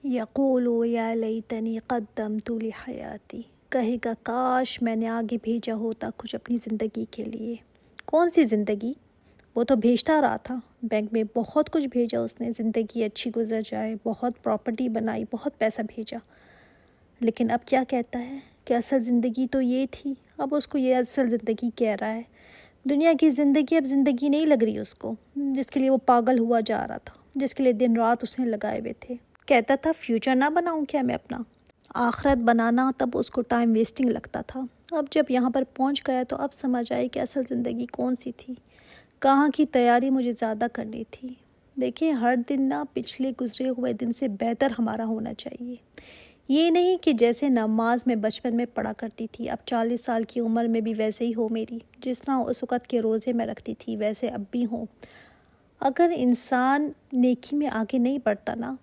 یقول یا لیتنی قدمت لحیاتی، کہے گا کاش میں نے آگے بھیجا ہوتا کچھ اپنی زندگی کے لیے۔ کون سی زندگی؟ وہ تو بھیجتا رہا تھا، بینک میں بہت کچھ بھیجا اس نے، زندگی اچھی گزر جائے، بہت پراپرٹی بنائی، بہت پیسہ بھیجا، لیکن اب کیا کہتا ہے کہ اصل زندگی تو یہ تھی۔ اب اس کو یہ اصل زندگی کہہ رہا ہے۔ دنیا کی زندگی اب زندگی نہیں لگ رہی اس کو، جس کے لیے وہ پاگل ہوا جا رہا تھا، جس کے لیے دن رات اس نے لگائے ہوئے تھے۔ کہتا تھا فیوچر نہ بناؤں کیا میں اپنا، آخرت بنانا، تب اس کو ٹائم ویسٹنگ لگتا تھا۔ اب جب یہاں پر پہنچ گیا تو اب سمجھ آئی کہ اصل زندگی کون سی تھی، کہاں کی تیاری مجھے زیادہ کرنی تھی۔ دیکھیں ہر دن نہ پچھلے گزرے ہوئے دن سے بہتر ہمارا ہونا چاہیے۔ یہ نہیں کہ جیسے نماز میں بچپن میں پڑھا کرتی تھی، اب 40 سال کی عمر میں بھی ویسے ہی ہو میری، جس طرح اس وقت کے روزے میں رکھتی تھی ویسے اب بھی ہوں۔ اگر انسان نیکی میں آگے نہیں بڑھتا نا،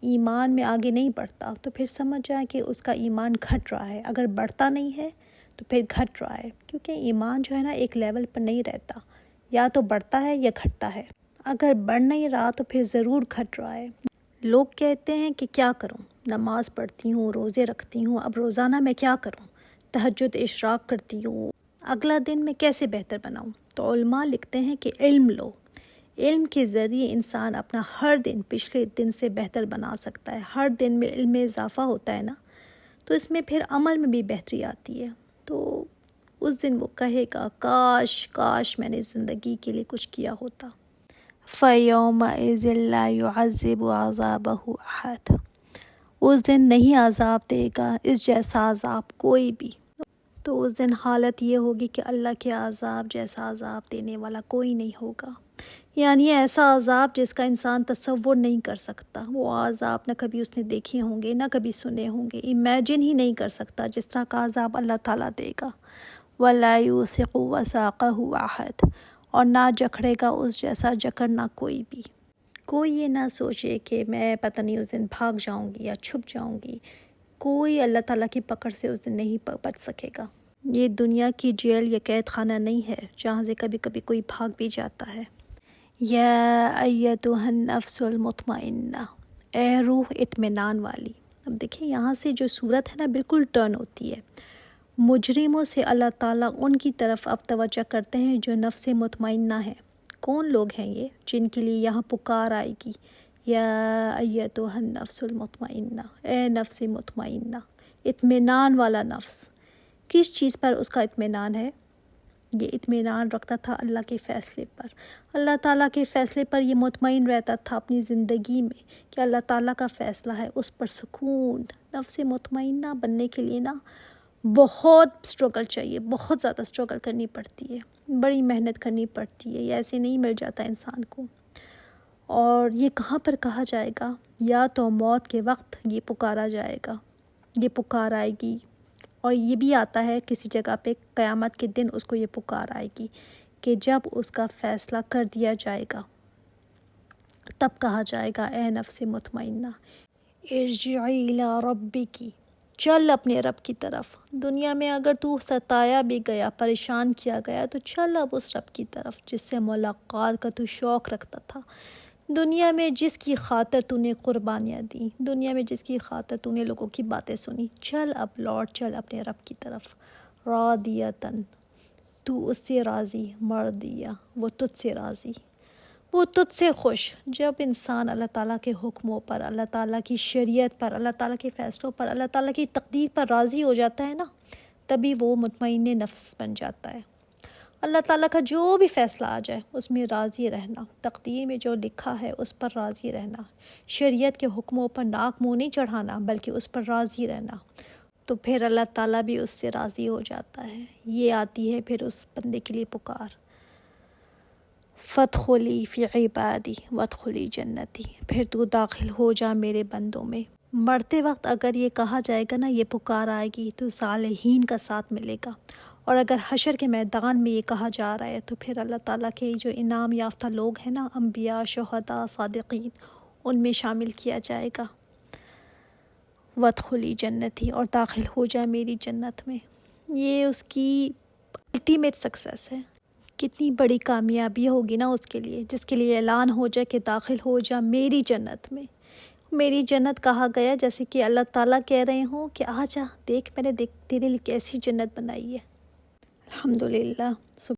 ایمان میں آگے نہیں بڑھتا، تو پھر سمجھ جائے کہ اس کا ایمان گھٹ رہا ہے۔ اگر بڑھتا نہیں ہے تو پھر گھٹ رہا ہے، کیونکہ ایمان جو ہے نا ایک لیول پر نہیں رہتا، یا تو بڑھتا ہے یا گھٹتا ہے۔ اگر بڑھ نہیں رہا تو پھر ضرور گھٹ رہا ہے۔ لوگ کہتے ہیں کہ کیا کروں، نماز پڑھتی ہوں، روزے رکھتی ہوں، اب روزانہ میں کیا کروں، تہجد اشراق کرتی ہوں، اگلا دن میں کیسے بہتر بناؤں؟ تو علماء لکھتے ہیں کہ علم لو، علم کے ذریعے انسان اپنا ہر دن پچھلے دن سے بہتر بنا سکتا ہے۔ ہر دن میں علم میں اضافہ ہوتا ہے نا، تو اس میں پھر عمل میں بھی بہتری آتی ہے۔ تو اس دن وہ کہے گا کاش کاش میں نے زندگی کے لیے کچھ کیا ہوتا۔ فَيَوْمَئِذٍ لَا يُعَذِّبُ عَذَابَهُ أَحَدٌ، اس دن نہیں عذاب دے گا اس جیسا عذاب کوئی بھی۔ تو اس دن حالت یہ ہوگی کہ اللہ کے عذاب جیسا عذاب دینے والا کوئی نہیں ہوگا، یعنی ایسا عذاب جس کا انسان تصور نہیں کر سکتا۔ وہ عذاب نہ کبھی اس نے دیکھے ہوں گے، نہ کبھی سنے ہوں گے، امیجن ہی نہیں کر سکتا جس طرح کا عذاب اللہ تعالیٰ دے گا۔ وَلَا يُوثِقُ وَثَاقَهُ أَحَدٌ، اور نہ جکڑے گا اس جیسا جکڑنا کوئی بھی۔ کوئی یہ نہ سوچے کہ میں پتہ نہیں اس دن بھاگ جاؤں گی یا چھپ جاؤں گی، کوئی اللہ تعالیٰ کی پکڑ سے اس دن نہیں بچ سکے گا۔ یہ دنیا کی جیل یا قید خانہ نہیں ہے جہاں سے کبھی کبھی کوئی بھاگ بھی جاتا ہے۔ یا ایتھا النفس المطمئنہ، اے روح اطمینان والی۔ اب دیکھیں یہاں سے جو صورت ہے نا بالکل ٹرن ہوتی ہے۔ مجرموں سے اللہ تعالیٰ ان کی طرف اب توجہ کرتے ہیں جو نفس مطمئنہ ہیں۔ کون لوگ ہیں یہ جن کے لیے یہاں پکار آئے گی؟ یا ایتھا النفس المطمئنہ، اے نفس مطمئنہ، اطمینان والا نفس۔ کس چیز پر اس کا اطمینان ہے؟ یہ اطمینان رکھتا تھا اللہ کے فیصلے پر، اللہ تعالیٰ کے فیصلے پر یہ مطمئن رہتا تھا اپنی زندگی میں کہ اللہ تعالیٰ کا فیصلہ ہے، اس پر سکون۔ نفس مطمئنہ بننے کے لیے نا بہت اسٹرگل چاہیے، بہت زیادہ اسٹرگل کرنی پڑتی ہے، بڑی محنت کرنی پڑتی ہے، یہ ایسے نہیں مل جاتا انسان کو۔ اور یہ کہاں پر کہا جائے گا؟ یا تو موت کے وقت یہ پکارا جائے گا، یہ پکار آئے گی، اور یہ بھی آتا ہے کسی جگہ پہ قیامت کے دن اس کو یہ پکار آئے گی کہ جب اس کا فیصلہ کر دیا جائے گا تب کہا جائے گا اے نفس مطمئنہ ارجعی الی ربک، چل اپنے رب کی طرف۔ دنیا میں اگر تو ستایا بھی گیا، پریشان کیا گیا، تو چل اب اس رب کی طرف جس سے ملاقات کا تو شوق رکھتا تھا، دنیا میں جس کی خاطر تو نے قربانیاں دیں، دنیا میں جس کی خاطر تو نے لوگوں کی باتیں سنی، چل اب لوٹ چل اپنے رب کی طرف۔ راضیتاً، تو اس سے راضی، مرضیہ، وہ تجھ سے راضی، وہ تجھ سے خوش۔ جب انسان اللہ تعالیٰ کے حکموں پر، اللہ تعالیٰ کی شریعت پر، اللہ تعالیٰ کے فیصلوں پر، اللہ تعالیٰ کی تقدیر پر راضی ہو جاتا ہے نا، تبھی وہ مطمئن نفس بن جاتا ہے۔ اللہ تعالیٰ کا جو بھی فیصلہ آ جائے اس میں راضی رہنا، تقدیر میں جو لکھا ہے اس پر راضی رہنا، شریعت کے حکموں پر ناک منہ نہیں چڑھانا بلکہ اس پر راضی رہنا، تو پھر اللہ تعالیٰ بھی اس سے راضی ہو جاتا ہے۔ یہ آتی ہے پھر اس بندے کے لیے پکار، فادخلی فی عبادی وادخلی جنتی، پھر تو داخل ہو جا میرے بندوں میں۔ مرتے وقت اگر یہ کہا جائے گا نا، یہ پکار آئے گی، تو صالحین کا ساتھ ملے گا، اور اگر حشر کے میدان میں یہ کہا جا رہا ہے تو پھر اللہ تعالیٰ کے جو انعام یافتہ لوگ ہیں نا، انبیاء، شہداء، صادقین، ان میں شامل کیا جائے گا۔ وادخلی جنتی، اور داخل ہو جا میری جنت میں۔ یہ اس کی الٹیمیٹ سکسیس ہے۔ کتنی بڑی کامیابی ہوگی نا اس کے لیے، جس کے لیے اعلان ہو جائے کہ داخل ہو جا میری جنت میں۔ میری جنت کہا گیا، جیسے کہ اللہ تعالیٰ کہہ رہے ہوں کہ آ جا دیکھ، میں نے تیرے لیے کیسی جنت بنائی ہے۔ الحمدللہ۔